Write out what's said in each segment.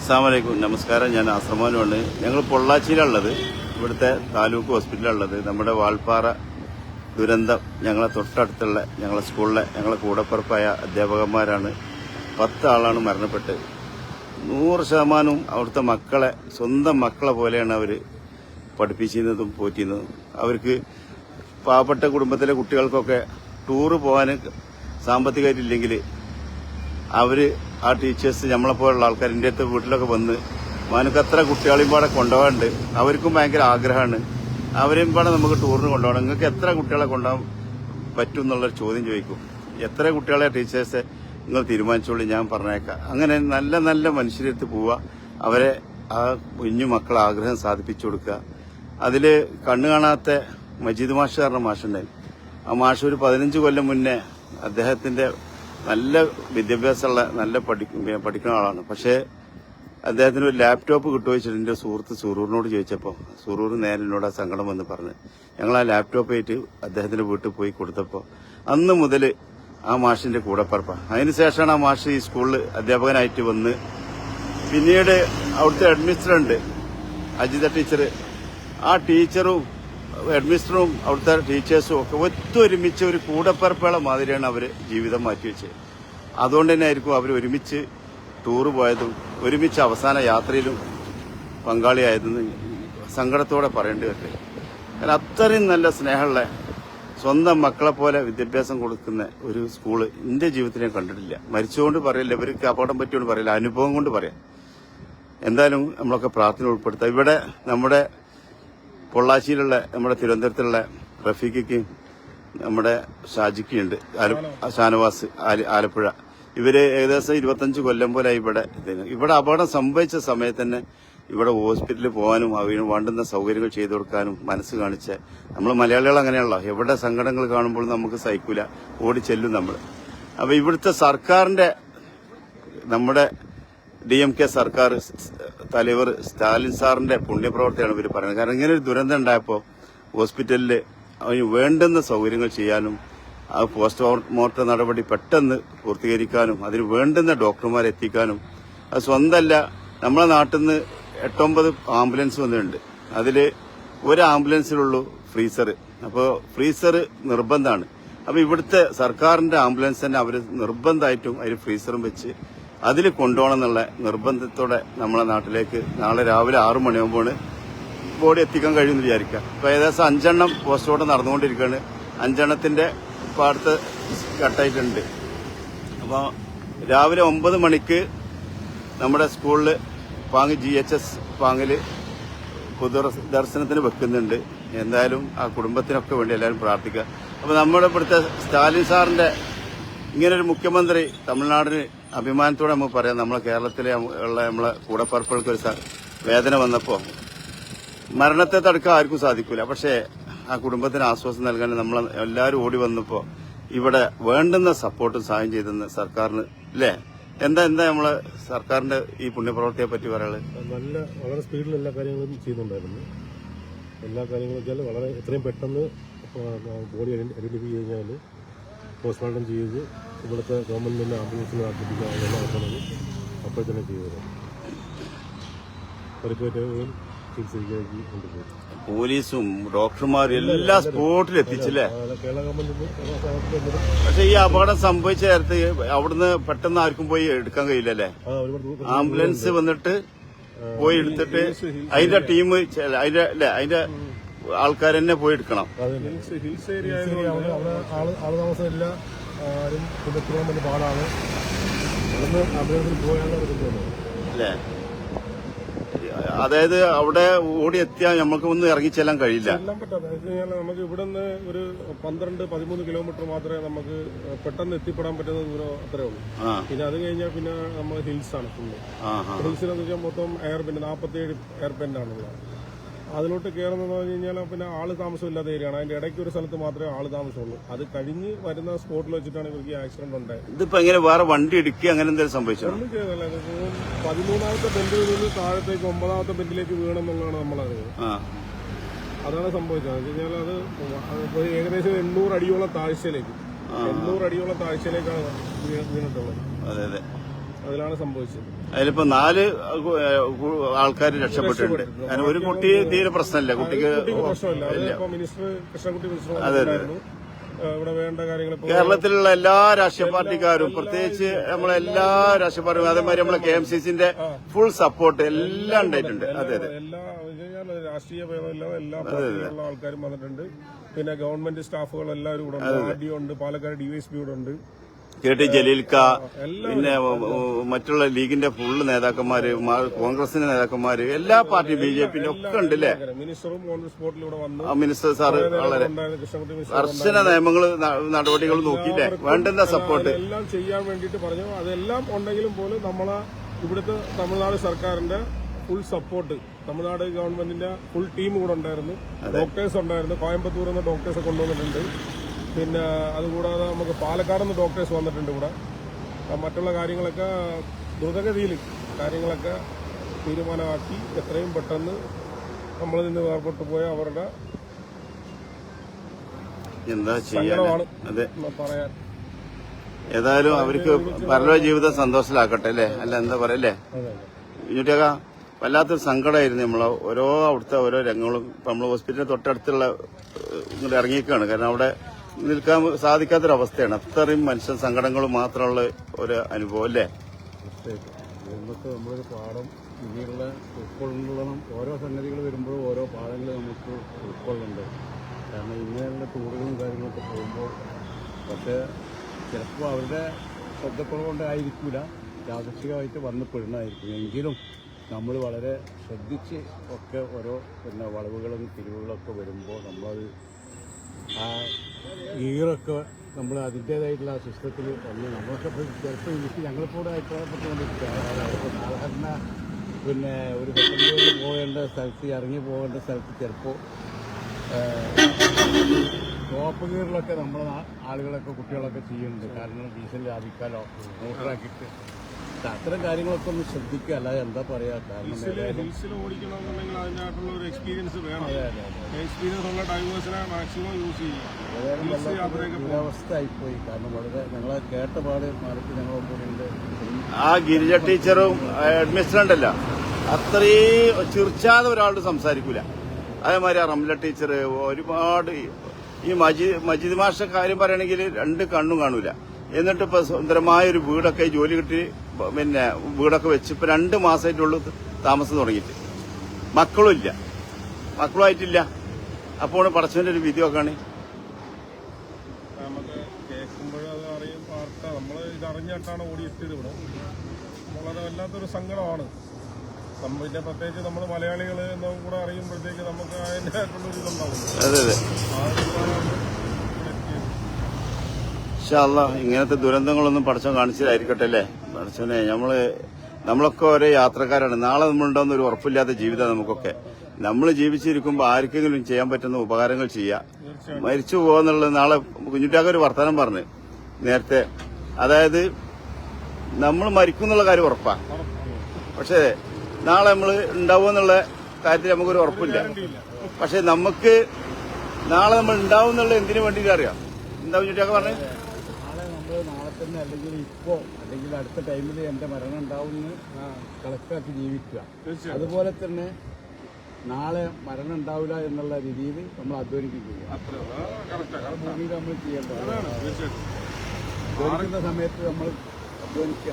അസ്സലാമു അലൈക്കും. നമസ്കാരം. ഞാൻ ആശ്രമമാണ്. ഞങ്ങൾ പൊള്ളാച്ചിയിലുള്ളത്, ഇവിടുത്തെ താലൂക്ക് ഹോസ്പിറ്റലുള്ളത്. നമ്മുടെ വാൾപ്പാറ ദുരന്തം ഞങ്ങളെ തൊട്ടടുത്തുള്ള ഞങ്ങളെ സ്കൂളിലെ ഞങ്ങളെ കൂടപ്പിറപ്പായ അധ്യാപകന്മാരാണ്. 10 ആളാണ് മരണപ്പെട്ടത്. 100% അവിടുത്തെ മക്കളെ സ്വന്തം മക്കളെ പോലെയാണ് അവർ പഠിപ്പിച്ചിരുന്നതും പോറ്റിയിരുന്നതും. അവർക്ക് പാവപ്പെട്ട കുടുംബത്തിലെ കുട്ടികൾക്കൊക്കെ ടൂറ് പോകാൻ സാമ്പത്തികമായിട്ടില്ലെങ്കിൽ അവർ ആ ടീച്ചേഴ്സ് നമ്മളെപ്പോലുള്ള ആൾക്കാർ എൻ്റെ അടുത്ത് വീട്ടിലൊക്കെ വന്ന് മാനക്ക് അത്ര കുട്ടികളെയും പാടെ കൊണ്ടുപോകാനുണ്ട്. അവർക്കും ഭയങ്കര ആഗ്രഹമാണ് അവരെയും പാടെ നമുക്ക് ടൂറിന് കൊണ്ടുപോകണം. നിങ്ങൾക്ക് എത്ര കുട്ടികളെ കൊണ്ടുപോകാൻ പറ്റും എന്നുള്ളൊരു ചോദ്യം ചോദിക്കും. എത്ര കുട്ടികളെ ടീച്ചേഴ്സ് നിങ്ങൾ തീരുമാനിച്ചോളൂ, ഞാൻ പറഞ്ഞേക്കാം. അങ്ങനെ നല്ല നല്ല മനുഷ്യരെടുത്ത് പോവുക, അവരെ ആ കുഞ്ഞു മക്കളെ ആഗ്രഹം സാധിപ്പിച്ചു കൊടുക്കുക. അതിൽ കണ്ണു കാണാത്ത മജീദ് മാഷ് പറഞ്ഞ മാഷുണ്ടായി. ആ മാഷ് ഒരു 15 കൊല്ലം മുന്നേ അദ്ദേഹത്തിന്റെ നല്ല വിദ്യാഭ്യാസമുള്ള നല്ല പഠിക്കുന്ന ആളാണ്. പക്ഷേ അദ്ദേഹത്തിന് ഒരു ലാപ്ടോപ്പ് കിട്ടുമോ വെച്ചിട്ട് എൻ്റെ സുഹൃത്ത് സുറൂറിനോട് ചോദിച്ചപ്പോൾ സുറൂർ നേരെ എന്നോട് ആ സങ്കടം വന്ന് പറഞ്ഞ് ഞങ്ങൾ ആ ലാപ്ടോപ്പ് ആയിട്ട് അദ്ദേഹത്തിന്റെ വീട്ടിൽ പോയി കൊടുത്തപ്പോൾ അന്ന് മുതൽ ആ മാഷിന്റെ കൂടപ്പറപ്പാണ്. അതിനുശേഷമാണ് ആ മാഷ് ഈ സ്കൂളിൽ അധ്യാപകനായിട്ട് വന്ന് പിന്നീട് അവിടുത്തെ അഡ്മിനിസ്ട്രേറ്റർ അജിത ടീച്ചർ, ആ ടീച്ചറും ഹെഡ്മിസ്റ്ററും അവിടുത്തെ ടീച്ചേഴ്സും ഒക്കെ ഒത്തൊരുമിച്ച് ഒരു കൂടപ്പിറപ്പുകളെ മാതിരിയാണ് അവർ ജീവിതം മാറ്റിവെച്ചത്. അതുകൊണ്ട് തന്നെ ആയിരിക്കും അവർ ഒരുമിച്ച് ടൂറ് പോയതും ഒരുമിച്ച് അവസാന യാത്രയിലും പങ്കാളിയായതെന്ന് സങ്കടത്തോടെ പറയേണ്ടി വരില്ലേ. കാരണം അത്രയും നല്ല സ്നേഹമുള്ള സ്വന്തം മക്കളെ പോലെ വിദ്യാഭ്യാസം കൊടുക്കുന്ന ഒരു സ്കൂള് എൻ്റെ ജീവിതത്തിൽ ഞാൻ കണ്ടിട്ടില്ല. മരിച്ചുകൊണ്ട് പറയില്ല, ഇവർക്ക് അപകടം പറ്റിയോണ്ട് പറയില്ല, അനുഭവം കൊണ്ട് പറയാം. എന്തായാലും നമ്മളൊക്കെ പ്രാർത്ഥന ഉൾപ്പെടുത്താം. ഇവിടെ നമ്മുടെ പൊള്ളാച്ചിയിലുള്ള നമ്മുടെ തിരുവനന്തപുരത്തുള്ള റഫീഖയ്ക്ക് നമ്മുടെ ഷാജിക്കുണ്ട്, ഷാനവാസ് ആലപ്പുഴ. ഇവര് ഏകദേശം 25 കൊല്ലം പോലെ ഇവിടെ അപകടം സംഭവിച്ച സമയത്ത് തന്നെ ഇവിടെ ഹോസ്പിറ്റലിൽ പോകാനും അതിന് വേണ്ടുന്ന സൗകര്യങ്ങൾ ചെയ്തു കൊടുക്കാനും മനസ്സ് കാണിച്ച നമ്മൾ മലയാളികൾ അങ്ങനെയാണല്ലോ. എവിടെ സങ്കടങ്ങൾ കാണുമ്പോൾ നമുക്ക് സഹിക്കൂല, ഓടി ചെല്ലും നമ്മൾ. അപ്പൊ ഇവിടുത്തെ സർക്കാരിന്റെ നമ്മുടെ DMK സർക്കാർ തലവർ സ്റ്റാലിൻ സാറിന്റെ പുണ്യപ്രവർത്തിയാണ് ഇവർ പറയുന്നത്. കാരണം ഇങ്ങനെ ഒരു ദുരന്തം ഉണ്ടായപ്പോൾ ഹോസ്പിറ്റലിൽ അതിന് വേണ്ടുന്ന സൗകര്യങ്ങൾ ചെയ്യാനും ആ പോസ്റ്റ്മോർട്ടം നടപടി പെട്ടെന്ന് പൂർത്തീകരിക്കാനും അതിന് വേണ്ടുന്ന ഡോക്ടർമാരെ എത്തിക്കാനും, അത് സ്വന്തമല്ല നമ്മളെ നാട്ടിൽ നിന്ന് 8-9 ആംബുലൻസ് വന്നിട്ടുണ്ട്. അതിൽ ഒരു ആംബുലൻസിലുള്ളൂ ഫ്രീസർ. അപ്പോൾ ഫ്രീസർ നിർബന്ധമാണ്. അപ്പോൾ ഇവിടുത്തെ സർക്കാരിന്റെ ആംബുലൻസ് തന്നെ അവർ നിർബന്ധമായിട്ടും അതിൽ ഫ്രീസറും വെച്ച് അതിൽ കൊണ്ടുപോകണം എന്നുള്ള നിർബന്ധത്തോടെ നമ്മളെ നാട്ടിലേക്ക് നാളെ രാവിലെ 6 മണിയാകുമ്പോൾ ബോഡി എത്തിക്കാൻ കഴിയുമെന്ന് വിചാരിക്കാം. ഇപ്പോൾ ഏകദേശം 5 എണ്ണം പോസ്റ്റ്മോർട്ടം നടന്നുകൊണ്ടിരിക്കുകയാണ്. 5 എണ്ണത്തിന്റെ ഇപ്പോൾ അടുത്ത് കട്ടായിട്ടുണ്ട്. അപ്പോൾ രാവിലെ 9 മണിക്ക് നമ്മുടെ സ്കൂളിൽ പാങ്ങ് GHS പാങ്ങിൽ പൊതുദർശനത്തിന് വെക്കുന്നുണ്ട്. എന്തായാലും ആ കുടുംബത്തിനൊക്കെ വേണ്ടി എല്ലാവരും പ്രാർത്ഥിക്കുക. അപ്പോൾ നമ്മുടെ ഇവിടുത്തെ സ്റ്റാലിൻ സാറിന്റെ ഇങ്ങനൊരു മുഖ്യമന്ത്രി തമിഴ്നാടിന് അഭിമാനത്തോടെ നമുക്ക് പറയാം. നമ്മളെ കേരളത്തിലെ ഉള്ള നമ്മളെ കൂടപ്പറപ്പുകൾക്ക് ഒരു വേദന വന്നപ്പോൾ മരണത്തെ തടുക്കാൻ ആർക്കും സാധിക്കില്ല. പക്ഷേ ആ കുടുംബത്തിന് ആശ്വാസം നൽകാൻ നമ്മൾ എല്ലാവരും ഓടി വന്നപ്പോൾ ഇവിടെ വേണ്ടുന്ന സപ്പോർട്ടും സഹായം ചെയ്തെന്ന് സർക്കാരിന് അല്ലേ. എന്താ നമ്മളെ സർക്കാരിന്റെ ഈ പുണ്യപ്രവർത്തിയെ പറ്റി പറയാനുള്ളത്? വളരെ സ്പീഡിൽ എല്ലാ കാര്യങ്ങളും ചെയ്യുന്നുണ്ടായിരുന്നു. എല്ലാ കാര്യങ്ങളും വെച്ചാൽ വളരെ എത്രയും പെട്ടെന്ന് ബോഡി ഐഡന്റിഫൈ കഴിഞ്ഞാൽ പോസ്റ്റ്മോർട്ടം ചെയ്ത് ഇവിടുത്തെ ഗവൺമെന്റിന്റെ ആംബുലൻസിൽ നടത്തിപ്പിക്കാനുള്ള നടക്കുന്നത് അപ്പോൾ തന്നെ ചെയ്തത്. പരിക്കേറ്റവും ചികിത്സയ്ക്കാക്കി കൊണ്ടുപോയി പോലീസും ഡോക്ടർമാരും എല്ലാ സ്പോട്ടിൽ എത്തിച്ചില്ലേ. കേരള ഗവൺമെന്റ്. പക്ഷെ ഈ അപകടം സംഭവിച്ച നേരത്ത് അവിടുന്ന് പെട്ടെന്ന് ആർക്കും പോയി എടുക്കാൻ കഴിയില്ലല്ലേ. ആംബുലൻസ് വന്നിട്ട് പോയി എടുത്തിട്ട് അതിന്റെ ടീം അതിന്റെ ആൾക്കാർ തന്നെ പോയി എടുക്കണം. ഹിൽസ് ഏരിയ ആള് താമസമില്ല, ആരും എത്രയും വലിയ പാടാണ്. അവിടുന്ന് ആംബുലൻസിൽ പോയാലും അല്ലേ. അതായത് അവിടെ ഓടി എത്തിയാൽ നമുക്ക് ഒന്നും ഇറങ്ങിച്ചെല്ലാൻ കഴിയില്ല. നമുക്ക് ഇവിടെ നിന്ന് ഒരു 12-13 കിലോമീറ്റർ മാത്രമേ നമുക്ക് പെട്ടെന്ന് എത്തിപ്പെടാൻ പറ്റുന്ന ദൂരം അത്രേ ഉള്ളൂ. പിന്നെ അത് കഴിഞ്ഞാൽ പിന്നെ നമ്മൾ ഹിൽസ് ആണ് ഫുള്ള്. ഹിൽസിനെന്ന് വെച്ചാൽ മൊത്തം എയർബെൻഡ് 47 എയർബെൻഡ് ആണുള്ളത്. അതിലോട്ട് കയറുന്നതെന്ന് പറഞ്ഞു കഴിഞ്ഞാൽ പിന്നെ ആള് താമസമില്ലാത്ത ഏരിയയാണ്. അതിന്റെ ഇടയ്ക്ക് ഒരു സ്ഥലത്ത് മാത്രമേ ആള് താമസമുള്ളൂ. അത് കഴിഞ്ഞ് വരുന്ന സ്പോട്ടിൽ വെച്ചിട്ടാണ് ഇവർക്ക് ഈ ആക്സിഡന്റ് ഉണ്ടായത്. ഇതിപ്പോ എങ്ങനെ വേറെ വണ്ടി ഇടിക്കുക അങ്ങനെ എന്തെങ്കിലും സംഭവിച്ചോ? ഒന്നും ചെയ്തല്ല. 13ാമത്തെ ബെൻഡിൽ നിന്ന് താഴത്തേക്ക് 9ാമത്തെ ബെൻഡിലേക്ക് വീണമെന്നുള്ളതാണ് നമ്മളറിയുന്നത്. അതാണ് സംഭവിച്ചത്. എന്ന് വെച്ചാൽ അത് ഏകദേശം 800 അടിയോളം താഴ്ചയിലേക്ക് 800 അടിയോളം താഴ്ചയിലേക്കാണ് വീണിട്ടുള്ളത്. അതിലാണ് സംഭവിച്ചത്. അതിലിപ്പോ 4 ആൾക്കാർ രക്ഷപ്പെട്ടിട്ടുണ്ട്. കാരണം ഒരു കുട്ടി തീരെ പ്രശ്നമില്ല, കുട്ടിക്ക് പ്രശ്നമില്ല. അതിപ്പോ മിനിസ്റ്റർ കൃഷ്ണൻകുട്ടി മിനിസ്റ്റർ ഇവിടെ വേണ്ട കാര്യങ്ങൾ കേരളത്തിലുള്ള എല്ലാ രാഷ്ട്രീയ പാർട്ടിക്കാരും, പ്രത്യേകിച്ച് നമ്മളെല്ലാ രാഷ്ട്രീയ പാർട്ടികളും, അതേമാതിരി നമ്മളെ KMCCന്റെ ഫുൾ സപ്പോർട്ട് എല്ലാം ഉണ്ടായിട്ടുണ്ട്. അതെ അതെ, എല്ലാ രാഷ്ട്രീയ ഭേദമില്ലാതെ എല്ലാ പാർട്ടിയിലുള്ള ആൾക്കാരും വന്നിട്ടുണ്ട്. പിന്നെ ഗവൺമെന്റ് സ്റ്റാഫുകൾ എല്ലാവരും ഇവിടെ ഉണ്ട്. RDO ഉണ്ട്, പാലക്കാട് DYSP ഇവിടെ ഉണ്ട്, KT ജലീൽക്ക, പിന്നെ മറ്റുള്ള ലീഗിന്റെ ഫുള്ള് നേതാക്കന്മാര്, കോൺഗ്രസിന്റെ നേതാക്കന്മാര്, എല്ലാ പാർട്ടി BJPന്റെ ഒക്കെ ഉണ്ട് അല്ലേ. മിനിസ്റ്ററും ഓൺ സ്പോട്ടിൽ ഇവിടെ വന്നു. മിനിസ്റ്റർ സാറ് വളരെ കർശന നിയമങ്ങൾ നടപടികൾ നോക്കിയില്ലേ, വേണ്ടുന്ന സപ്പോർട്ട് എല്ലാം ചെയ്യാൻ വേണ്ടിയിട്ട് പറഞ്ഞു. അതെല്ലാം ഉണ്ടെങ്കിലും പോലും നമ്മളെ ഇവിടുത്തെ തമിഴ്നാട് സർക്കാരിന്റെ ഫുൾ സപ്പോർട്ട്, തമിഴ്നാട് ഗവൺമെന്റിന്റെ ഫുൾ ടീം കൂടെ ഉണ്ടായിരുന്നു. ഡോക്ടേഴ്സ് ഉണ്ടായിരുന്നു, കോയമ്പത്തൂരിൽ നിന്ന് ഡോക്ടേഴ്സ് കൊണ്ടുവന്നിട്ടുണ്ട്. പിന്നെ അതുകൂടാതെ നമുക്ക് പാലക്കാട് നിന്ന് ഡോക്ടേഴ്സ് വന്നിട്ടുണ്ട് ഇവിടെ. മറ്റുള്ള കാര്യങ്ങളൊക്കെ ദ്രുതഗതിയിൽ കാര്യങ്ങളൊക്കെ തീരുമാനമാക്കി എത്രയും പെട്ടെന്ന് നമ്മളിൽ നിന്ന് വേർപെട്ടു പോയ അവരുടെ എന്താ സങ്കടമാണ് പറയാൻ. ഏതായാലും അവർക്ക് പരലോക ജീവിതം സന്തോഷത്തിലാക്കട്ടെ അല്ലേ. അല്ല എന്താ പറയല്ലേ, ഇങ്ങോട്ടേക്കാ വല്ലാത്തൊരു സങ്കടമായിരുന്നു. നമ്മളെ അവിടുത്തെ ഓരോ രംഗങ്ങളും. ഇപ്പൊ നമ്മൾ ഹോസ്പിറ്റലിന് തൊട്ടടുത്തുള്ള ഇങ്ങോട്ട് ഇറങ്ങിയേക്കാണ്. കാരണം അവിടെ നിൽക്കാൻ സാധിക്കാത്തൊരവസ്ഥയാണ്. അത്രയും മനുഷ്യ സങ്കടങ്ങളും മാത്രമുള്ള ഒരു അനുഭവം അല്ലേ. ഇന്നത്തെ നമ്മളൊരു പാഠം ഇനിയുള്ള ഉൾക്കൊള്ളണം. ഓരോ സംഗതികൾ വരുമ്പോഴും ഓരോ പാഠങ്ങൾ നമുക്ക് ഉൾക്കൊള്ളുന്നുണ്ട്. കാരണം ഇങ്ങനെയുള്ള ടൂറുകളും കാര്യങ്ങളൊക്കെ പോകുമ്പോൾ പക്ഷേ ചിലപ്പോൾ അവരുടെ ശ്രദ്ധക്കുറവുകൊണ്ടായിരിക്കില്ല, യാദൃശ്ചികമായിട്ട് വന്ന് പെടുന്നതായിരിക്കും. എങ്കിലും നമ്മൾ വളരെ ശ്രദ്ധിച്ച് ഒക്കെ ഓരോ വളവുകളും തിരിവുകളൊക്കെ വരുമ്പോൾ നമ്മളത് ആ ഗിയറൊക്കെ നമ്മൾ അതിൻ്റേതായിട്ടുള്ള ആ സിസ്റ്റത്തിൽ വന്ന് നമ്മളൊക്കെ ചിലപ്പോൾ എനിക്ക് ഞങ്ങളിപ്പോൾ അഭിപ്രായപ്പെട്ടുകൊണ്ടിരിക്കുക. സാധാരണ ഒരു സെക്കൻഡുകളിൽ പോകേണ്ട സ്ഥലത്ത്, ഇറങ്ങി പോകേണ്ട സ്ഥലത്ത് ചിലപ്പോൾ ടോപ്പ് ഗിയറിലൊക്കെ നമ്മളെ ആളുകളൊക്കെ കുട്ടികളൊക്കെ ചെയ്യുന്നുണ്ട്. കാരണം ഡീസൽ ലാഭിക്കാലോ മോട്ടറാക്കിയിട്ട്. അത്തരം കാര്യങ്ങളൊക്കെ ഒന്ന് ശ്രദ്ധിക്കുക. അല്ലാതെ എന്താ പറയാ, കാരണം ഹിൽസിൽ ഓടിക്കണമെന്നുണ്ടെങ്കിൽ അതിനായിട്ടുള്ള ഒരു എക്സ്പീരിയൻസ് വേണം. എക്സ്പീരിയൻസ് ഉള്ള ഡ്രൈവേഴ്സിനെ മാക്സിമം യൂസ് ചെയ്യുക. ദുരവസ്ഥ ആയിപ്പോയി. കാരണം വളരെ ഞങ്ങളെ കേട്ടപാട് മാറിയിട്ട് ഞങ്ങൾ കൂടിയുണ്ട്. ആ ഗിരിജ ടീച്ചറും അഡ്മിനിസ്ട്രേറ്റല്ല അത്രയും ചിരിച്ചാതെ ഒരാളോട് സംസാരിക്കൂല. അതേമാതിരി ആ റംല ടീച്ചർ ഒരുപാട്, ഈ മജീദ് മാഷ കാര്യം പറയുകയാണെങ്കിൽ 2 കണ്ണും കാണൂല. എന്നിട്ട് ഇപ്പൊ സുന്ദരമായൊരു വീടൊക്കെ ജോലി കിട്ടി, പിന്നെ വീടൊക്കെ വെച്ച് ഇപ്പൊ 2 മാസമായിട്ടുള്ളൂ താമസം തുടങ്ങിയിട്ട്. മക്കളുമായിട്ടില്ല. അപ്പോൾ പടച്ചവന്റെ ഒരു വിധി നോക്കാണ്. നമുക്ക് കേൾക്കുമ്പോഴും അത് അറിയും വാർത്ത. നമ്മൾ ഇതറിഞ്ഞിട്ടാണ് ഓടിയെത്തിയത് ഇവിടെ. വളരെ വല്ലാത്തൊരു സങ്കടമാണ്. പിന്നെ പ്രത്യേകിച്ച് നമ്മൾ മലയാളികൾ എന്നും കൂടെ അറിയുമ്പോഴത്തേക്ക് നമുക്ക് അതിൻ്റെതായിട്ടുള്ളൊരു ഇതുണ്ടാവും. അതെ അതെ, ഇൻഷാ അല്ലാഹ് ഇങ്ങനത്തെ ദുരന്തങ്ങളൊന്നും പടച്ചവൻ കാണിച്ചതായിരിക്കട്ടെ അല്ലേ. പടച്ചവനെ നമ്മളൊക്കെ ഒരേ യാത്രക്കാരാണ്. നാളെ നമ്മളുണ്ടാവുന്ന ഒരു ഉറപ്പില്ലാത്ത ജീവിതം നമുക്കൊക്കെ. നമ്മൾ ജീവിച്ചിരിക്കുമ്പോൾ ആർക്കെങ്കിലും ചെയ്യാൻ പറ്റുന്ന ഉപകാരങ്ങൾ ചെയ്യുക. മരിച്ചു പോകാന്നുള്ളത് നാളെ കുഞ്ഞുട്ടാക്ക ഒരു വർത്തമാനം പറഞ്ഞു നേരത്തെ. അതായത് നമ്മൾ മരിക്കും എന്നുള്ള കാര്യം ഉറപ്പാ, പക്ഷേ നാളെ നമ്മൾ ഉണ്ടാവുമെന്നുള്ള കാര്യത്തിൽ നമുക്കൊരു ഉറപ്പില്ല. പക്ഷെ നമുക്ക് നാളെ നമ്മൾ ഉണ്ടാവും എന്നുള്ള എന്തിനു വേണ്ടിയിട്ട് അറിയാം. എന്താ കുഞ്ഞുട്ടാക്ക പറഞ്ഞത്? നാളെ തന്നെ അല്ലെങ്കിൽ ഇപ്പോൾ അല്ലെങ്കിൽ അടുത്ത ടൈമിൽ എൻ്റെ മരണം ഉണ്ടാവുമെന്ന് കണക്കാക്കി ജീവിക്കുക. അതുപോലെ തന്നെ നാളെ മരണം ഉണ്ടാവില്ല എന്നുള്ള രീതിയിൽ നമ്മൾ അധ്വാനിക്കുക. ഭൂമിയിൽ നമ്മൾ ചെയ്യേണ്ടത് അധ്വാനിക്കുന്ന സമയത്ത് നമ്മൾ അധ്വാനിക്കുക.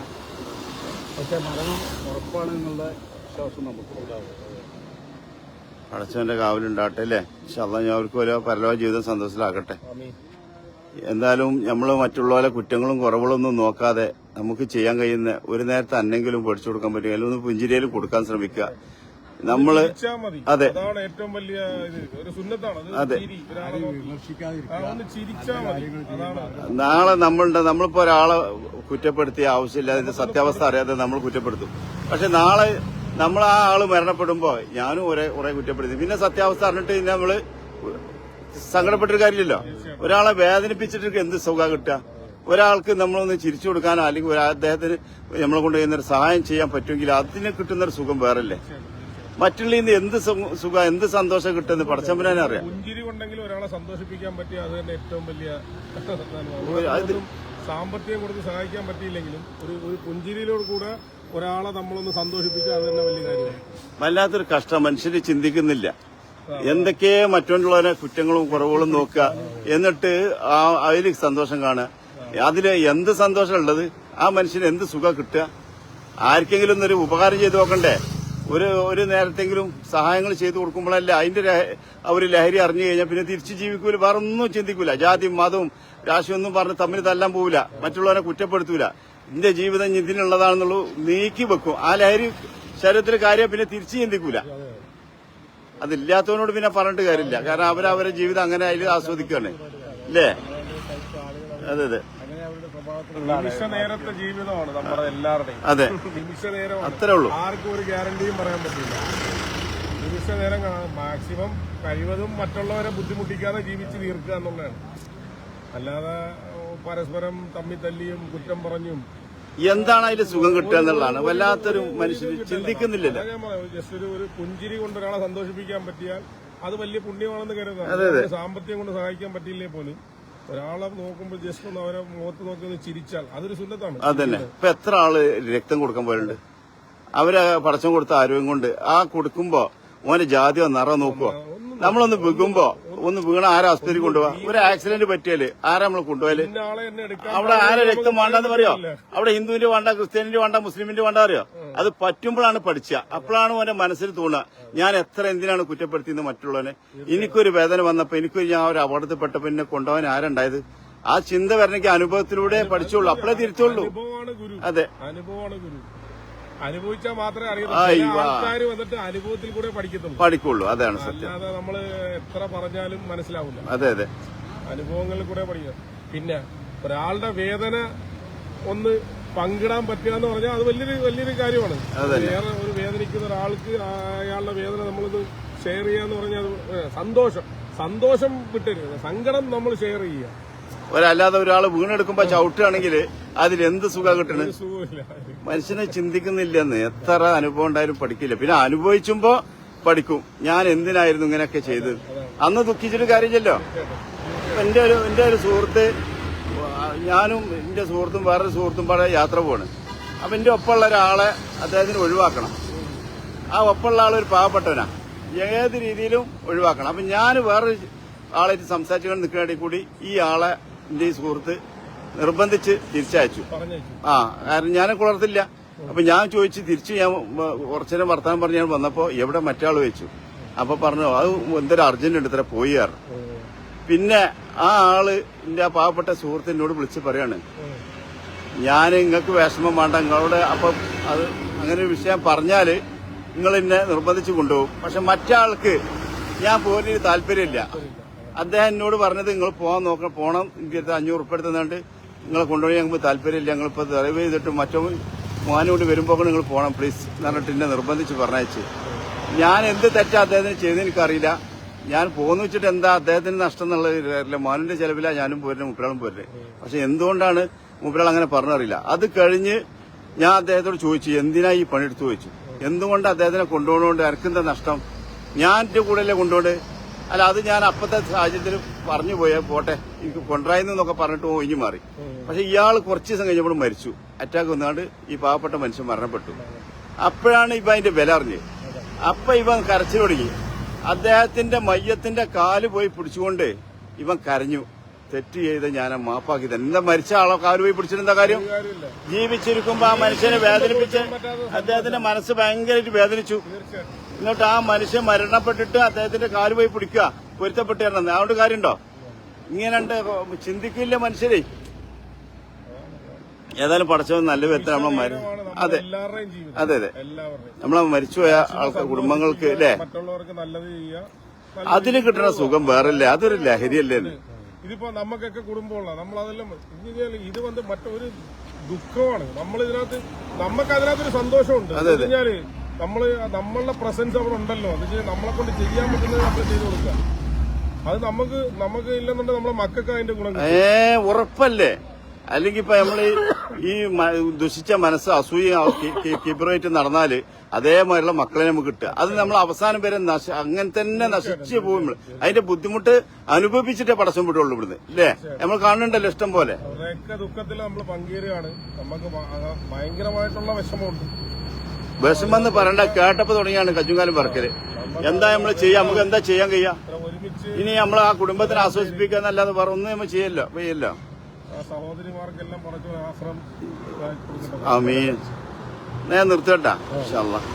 പക്ഷെ മരണം ഉറപ്പാണെന്നുള്ള വിശ്വാസം നമുക്ക് ഉണ്ടാവും. പടച്ചവന്റെ കാവലുണ്ടാകട്ടെ അല്ലേ. ഇൻഷാല്ലാഹ് ഞാൻ അവർക്ക് ഓരോ പരലോക ജീവിതം സന്തോഷത്തിലാക്കട്ടെ. എന്തായാലും നമ്മൾ മറ്റുള്ളവരെ കുറ്റങ്ങളും കുറവുകളൊന്നും നോക്കാതെ നമുക്ക് ചെയ്യാൻ കഴിയുന്ന ഒരു നേരത്തെ അന്നെങ്കിലും പഠിച്ചു കൊടുക്കാൻ പറ്റും, അല്ലെങ്കിൽ ഒന്ന് പുഞ്ചിരിയിലും കൊടുക്കാൻ ശ്രമിക്കുക. നമ്മള് അതെ ഏറ്റവും വലിയ ഒരു സുന്നത്താണ്. അതെ, ചിരിച്ചാൽ നാളെ നമ്മളിപ്പോ ഒരാളെ കുറ്റപ്പെടുത്തിയ ആവശ്യമില്ല, അതിന്റെ സത്യാവസ്ഥ അറിയാതെ നമ്മൾ കുറ്റപ്പെടുത്തും. പക്ഷെ നാളെ നമ്മൾ ആ ആള് മരണപ്പെടുമ്പോ ഞാനും കുറെ കുറ്റപ്പെടുത്തി, പിന്നെ സത്യാവസ്ഥ അറിഞ്ഞിട്ട് നമ്മള് സങ്കടപ്പെട്ടൊരു കാര്യമില്ലല്ലോ. ഒരാളെ വേദനിപ്പിച്ചിട്ട് എന്ത് സുഖം കിട്ടുക? ഒരാൾക്ക് നമ്മളൊന്ന് ചിരിച്ചു കൊടുക്കാനോ അല്ലെങ്കിൽ അദ്ദേഹത്തിന് നമ്മളെ കൊണ്ട് ചെയ്യുന്നൊരു സഹായം ചെയ്യാൻ പറ്റുമെങ്കിൽ അതിന് കിട്ടുന്നൊരു സുഖം വേറല്ലേ. മറ്റുള്ള എന്ത് സുഖം എന്ത് സന്തോഷം കിട്ടുമെന്ന് പടച്ചമ്പരാനെ അറിയാം. പുഞ്ചിരി ഉണ്ടെങ്കിൽ ഒരാളെ സന്തോഷിപ്പിക്കാൻ പറ്റിയ അത് തന്നെ ഏറ്റവും വലിയ സാമ്പത്തികം കൊടുത്ത് സഹായിക്കാൻ പറ്റിയില്ലെങ്കിലും ഒരു പുഞ്ചിരിയിലോട് കൂടെ ഒരാളെ നമ്മളൊന്ന് സന്തോഷിപ്പിക്കുക, അത് തന്നെ വലിയ കാര്യമാണ്. വല്ലാത്തൊരു കഷ്ടം, മനുഷ്യര് ചിന്തിക്കുന്നില്ല. എന്തൊക്കെ മറ്റുള്ളവരെ കുറ്റങ്ങളും കുറവുകളും നോക്കുക, എന്നിട്ട് അതിൽ സന്തോഷം കാണുക. അതില് എന്ത് സന്തോഷം ഉള്ളത്? ആ മനുഷ്യന് എന്ത് സുഖം കിട്ടുക? ആർക്കെങ്കിലും ഒരു ഉപകാരം ചെയ്തു നോക്കണ്ടേ? ഒരു നേരത്തെങ്കിലും സഹായങ്ങൾ ചെയ്തു കൊടുക്കുമ്പോഴല്ല അതിന്റെ ഒരു ലഹരി അറിഞ്ഞു കഴിഞ്ഞാൽ പിന്നെ തിരിച്ചു ജീവിക്കൂല, വേറെ ഒന്നും ചിന്തിക്കൂല. ജാതിയും മതവും രാഷ്ട്രീയമൊന്നും പറഞ്ഞ് തമ്മിൽ തല്ലാൻ പോവില്ല, മറ്റുള്ളവരെ കുറ്റപ്പെടുത്തൂല. എന്റെ ജീവിതം ഇതിനുള്ളതാണെന്നുള്ളൂ നീക്കി വെക്കും. ആ ലഹരി ശരീരത്തിൽ കാര്യം പിന്നെ തിരിച്ചു ചിന്തിക്കൂല. അതില്ലാത്തവനോട് പിന്നെ പറഞ്ഞിട്ട് കാര്യമില്ല, കാരണം അവരവരെ ജീവിതം അങ്ങനെ അതിൽ ആസ്വദിക്കുകയാണ്. അല്ലേ? അതെ അതെ, നിമിഷ നേരത്തെ ജീവിതമാണ് നമ്മുടെ എല്ലാവരുടെയും. അതെ, നിമിഷ നേരം അത്രേ ഉള്ളൂ. ആർക്കും ഒരു ഗ്യാരണ്ടിയും പറയാൻ പറ്റില്ല. നിമിഷ നേരം മാക്സിമം കഴിവതും മറ്റുള്ളവരെ ബുദ്ധിമുട്ടിക്കാതെ ജീവിച്ച് തീർക്കുക എന്നുള്ളതാണ്. അല്ലാതെ പരസ്പരം തമ്മിൽ തല്ലിയും കുറ്റം പറഞ്ഞും എന്താണ് അതിൽ സുഖം കിട്ടുക എന്നുള്ളതാണ് വല്ലാത്തൊരു മനുഷ്യന് ചിന്തിക്കുന്നില്ലല്ലോ. ജസ്റ്റ് ഒരു പുഞ്ചിരി കൊണ്ട് ഒരാളെ സന്തോഷിപ്പിക്കാൻ പറ്റിയാൽ അത് വലിയ പുണ്യമാണെന്ന് കരുതുന്നത്. സാമ്പത്തികം കൊണ്ട് സഹായിക്കാൻ പറ്റിയില്ലേ പോലും ഒരാളെ നോക്കുമ്പോൾ ജസ്റ്റ് ഒന്ന് അവരെ മുഖത്ത് നോക്കി ഒന്ന് ചിരിച്ചാൽ അതൊരു സുന്നത്താണ്. അതന്നെ. ഇപ്പൊ എത്ര ആള് രക്തം കൊടുക്കാൻ പോലുണ്ട്. അവര് പടച്ചം കൊടുത്ത ആരോഗ്യം കൊണ്ട് ആ കൊടുക്കുമ്പോ ഓന്റെ ജാതിയോ നിറം നോക്കുവോ? നമ്മളൊന്ന് വീകുമ്പോ ഒന്ന് വീണ ആരാ ആസ്പത്രി കൊണ്ടുപോവാ? ഒരു ആക്സിഡന്റ് പറ്റിയാല് ആരാ നമ്മൾ കൊണ്ടുപോയാല്? അവിടെ ആരെ രക്തം വേണ്ടെന്ന് പറയോ? അവിടെ ഹിന്ദുവിന്റെ വേണ്ട, ക്രിസ്ത്യാനിന്റെ വേണ്ട, മുസ്ലിമിന്റെ വേണ്ട അറിയോ? അത് പറ്റുമ്പോഴാണ് പഠിച്ച, അപ്പോഴാണ് ഓന്റെ മനസ്സിൽ തോന്നുക ഞാൻ എത്ര എന്തിനാണ് കുറ്റപ്പെടുത്തിയത് മറ്റുള്ളവനെ. എനിക്കൊരു വേദന വന്നപ്പോ ഞാൻ ഒരു അപകടത്തിൽപ്പെട്ടപ്പോ എന്നെ കൊണ്ടുപോകാൻ ആരുണ്ടായത്? ആ ചിന്ത വരണമെങ്കിൽ അനുഭവത്തിലൂടെ പഠിച്ചോളൂ, അപ്പോഴേ തിരിച്ചുള്ളൂ. അതെ, അനുഭവമാണ് ഗുരു. അനുഭവിച്ചാൽ മാത്രമേ അറിയൂ. ആൾക്കാർ വന്നിട്ട് അനുഭവത്തിൽ കൂടെ പഠിക്കുള്ളൂ. അതാണ് സത്യം. അല്ലാതെ നമ്മള് എത്ര പറഞ്ഞാലും മനസ്സിലാവില്ല. അതെ അതെ, അനുഭവങ്ങളിൽ കൂടെ പഠിക്കുക. പിന്നെ ഒരാളുടെ വേദന ഒന്ന് പങ്കിടാൻ പറ്റുക എന്ന് പറഞ്ഞാൽ അത് വലിയൊരു കാര്യമാണ്. വേറെ ഒരു വേദനിക്കുന്ന ഒരാൾക്ക് അയാളുടെ വേദന നമ്മളത് ഷെയർ ചെയ്യാന്ന് പറഞ്ഞാൽ സന്തോഷം വിട്ടരുത്, സങ്കടം നമ്മൾ ഷെയർ ചെയ്യുക. അല്ലാതെ ഒരാൾ വീണെടുക്കുമ്പോ ചവിട്ടുകയാണെങ്കിൽ അതിലെന്ത് സുഖം കിട്ടണത്? മനുഷ്യനെ ചിന്തിക്കുന്നില്ലെന്ന്. എത്ര അനുഭവം ഉണ്ടായാലും പഠിക്കില്ല. പിന്നെ അനുഭവിച്ചുമ്പോ പഠിക്കും, ഞാൻ എന്തിനായിരുന്നു ഇങ്ങനെയൊക്കെ ചെയ്തത്. അന്ന് ദുഃഖിച്ചിട്ട് കാര്യമില്ലല്ലോ. എന്റെ ഒരു സുഹൃത്ത്, ഞാനും എന്റെ സുഹൃത്തും വേറൊരു സുഹൃത്തും പാടെ യാത്ര പോവാണ്. അപ്പൊ എന്റെ ഒപ്പമുള്ള ഒരാളെ അദ്ദേഹത്തിന് ഒഴിവാക്കണം. ആ ഒപ്പമുള്ള ആളൊരു പാവപ്പെട്ടവനാ, ഏത് രീതിയിലും ഒഴിവാക്കണം. അപ്പൊ ഞാൻ വേറൊരു ആളായിട്ട് സംസാരിച്ചുകൊണ്ട് നിൽക്കുന്നതിൽ കൂടി ഈ ആളെ എന്റെ ഈ സുഹൃത്ത് നിർബന്ധിച്ച് തിരിച്ചയച്ചു. കാരണം ഞാൻ കുളർത്തില്ല. അപ്പൊ ഞാൻ ചോദിച്ചു, തിരിച്ച് ഞാൻ കുറച്ചേരം വർത്താനം പറഞ്ഞ് ഞാൻ വന്നപ്പോ എവിടെ മറ്റാൾ വെച്ചു. അപ്പൊ പറഞ്ഞു അത് എന്തൊരു അർജന്റ് ഉണ്ട്, ഇത്ര പോയി കാരണം. പിന്നെ ആ ആള് എന്റെ ആ പാവപ്പെട്ട സുഹൃത്തിനോട് വിളിച്ച് പറയാണ്, ഞാൻ നിങ്ങൾക്ക് വിഷമം വേണ്ട, നിങ്ങളോട് അപ്പൊ അത് അങ്ങനെ ഒരു വിഷയം പറഞ്ഞാല് നിങ്ങൾ എന്നെ നിർബന്ധിച്ച് കൊണ്ടുപോകും. പക്ഷെ മറ്റാൾക്ക് ഞാൻ പോകാൻ താല്പര്യമില്ല. അദ്ദേഹം എന്നോട് പറഞ്ഞത് നിങ്ങൾ പോണം, എനിക്ക് 500 ഉറുപ്പിക എടുത്തുകൊണ്ട് നിങ്ങളെ കൊണ്ടുപോയി ഞങ്ങൾക്ക് താല്പര്യമില്ല, ഞങ്ങളിപ്പോ ഡ്രൈവ് ചെയ്തിട്ട് മറ്റോ മോനോട് വരുമ്പോ നിങ്ങൾ പോകണം പ്ലീസ് എന്ന് പറഞ്ഞിട്ട് എന്നെ നിർബന്ധിച്ച് പറഞ്ഞയച്ച്. ഞാൻ എന്ത് തെറ്റാ അദ്ദേഹത്തിന് ചെയ്തെന്ന് എനിക്കറിയില്ല. ഞാൻ പോന്നു വെച്ചിട്ട് എന്താ അദ്ദേഹത്തിന് നഷ്ടം എന്നുള്ളത് മോനിന്റെ ചെലവില ഞാനും പോരുന്നത്, മുപ്പിളാളും പോരുന്നത്. പക്ഷെ എന്തുകൊണ്ടാണ് മുപ്പിളാൾ അങ്ങനെ പറഞ്ഞറിയില്ല. അത് കഴിഞ്ഞ് ഞാൻ അദ്ദേഹത്തോട് ചോദിച്ചു, എന്തിനാ ഈ പണിയെടുത്ത് ചോദിച്ചു, എന്തുകൊണ്ട് അദ്ദേഹത്തിനെ കൊണ്ടുപോകണോണ്ട് എനിക്കെന്താ നഷ്ടം, ഞാൻ എന്റെ കൂടെയല്ലേ കൊണ്ടുപോണ്ട്. അല്ല, അത് ഞാൻ അപ്പത്തെ സാഹചര്യത്തിൽ പറഞ്ഞു പോയാൽ പോട്ടെ, എനിക്ക് കൊണ്ടുവരായെന്നൊക്കെ പറഞ്ഞിട്ട് ഒഴിഞ്ഞു മാറി. പക്ഷെ ഇയാൾ കുറച്ച് ദിവസം കഴിഞ്ഞപ്പോൾ മരിച്ചു, അറ്റാക്ക് വന്നാണ്ട് ഈ പാവപ്പെട്ട മനുഷ്യൻ മരണപ്പെട്ടു. അപ്പോഴാണ് ഇവ അതിന്റെ വില അറിഞ്ഞത്. അപ്പൊ ഇവൻ കരച്ചിൽ തുടങ്ങി. അദ്ദേഹത്തിന്റെ മയ്യത്തിന്റെ കാല് പോയി പിടിച്ചുകൊണ്ട് ഇവൻ കരഞ്ഞു, തെറ്റ് ചെയ്ത് ഞാൻ മാപ്പാക്കി തന്നെ. എന്താ മരിച്ച ആളെ കാല് പോയി പിടിച്ചിട്ടെന്താ കാര്യം? ജീവിച്ചിരിക്കുമ്പോ ആ മനുഷ്യനെ വേദനിപ്പിച്ച് അദ്ദേഹത്തിന്റെ മനസ്സ് ഭയങ്കരമായിട്ട് വേദനിച്ചു. എന്നിട്ട് ആ മനുഷ്യൻ മരണപ്പെട്ടിട്ട് അദ്ദേഹത്തിന്റെ കാല് പോയി പിടിക്കുക, പൊരുത്തപ്പെട്ട് തരണം. അതുകൊണ്ട് കാര്യമുണ്ടോ? ഇങ്ങനെയുണ്ട്, ചിന്തിക്കില്ല മനുഷ്യരെ. ഏതായാലും പഠിച്ചവൻ നല്ല വ്യക്തി നമ്മളെ അതെ അതെ അതെ നമ്മളെ മരിച്ചുപോയ ആൾക്കാർ കുടുംബങ്ങൾക്ക് അല്ലേ അതിന് കിട്ടുന്ന സുഖം വേറല്ലേ, അതൊരു ലഹരിയല്ലേ. ഇതിപ്പോ നമുക്കൊക്കെ കുടുംബമുള്ള നമ്മളതെല്ലാം ഇത് വന്ന് മറ്റൊരു ദുഃഖമാണ്. നമ്മളിതിനകത്ത് നമുക്കതിനകത്തൊരു സന്തോഷമുണ്ട്. കഴിഞ്ഞാല് നമ്മളുടെ പ്രസൻസ് അവിടെ ഉണ്ടല്ലോ, അത് നമ്മളെ കൊണ്ട് ചെയ്യാൻ പറ്റുന്നത് നമ്മൾ ചെയ്തു കൊടുക്കുക. അത് നമുക്ക് ഇല്ലെന്നുണ്ടെങ്കിൽ നമ്മളെ മക്കൾക്ക് അതിന്റെ ഗുണം ഉറപ്പല്ലേ. അല്ലെങ്കിൽ ഇപ്പൊ നമ്മൾ ഈ ദുഷിച്ച മനസ്സ് അസൂയ കിബറായിട്ട് നടന്നാല് അതേമാതിരിയുള്ള മക്കളെ നമുക്ക് കിട്ടുക. അത് നമ്മൾ അവസാനം വരെ അങ്ങനെ തന്നെ നശിച്ചു പോകും. അതിന്റെ ബുദ്ധിമുട്ട് അനുഭവിച്ചിട്ടേ പടക്കം വിടുള്ളൂ ഇവിടുന്ന്, അല്ലേ? നമ്മൾ കാണുന്നുണ്ടല്ലോ ഇഷ്ടം പോലെ. അവരുടെയൊക്കെ ദുഃഖത്തിൽ നമ്മൾ പങ്കുചേരുകയാണ്. നമുക്ക് ഭയങ്കരമായിട്ടുള്ള വിഷമമുണ്ട്. വിഷമെന്ന് പറയണ്ട, കേട്ടപ്പോ തുടങ്ങിയാണ് കച്ചുകാലം പറക്കല്. എന്താ നമ്മൾ ചെയ്യാം? നമുക്ക് എന്താ ചെയ്യാൻ കഴിയാ? ഇനി നമ്മൾ ആ കുടുംബത്തിനെ ആശ്വസിപ്പിക്കുക എന്നല്ലാതെ വേറെ ഒന്നും നമ്മൾ ചെയ്യല്ലോ. സഹോദരിമാർക്കെല്ലാം കുറച്ച് ആശ്രമം. ആമീൻ. ഞാൻ നിർത്തട്ടാ. ഇൻഷാ അല്ലാഹ്.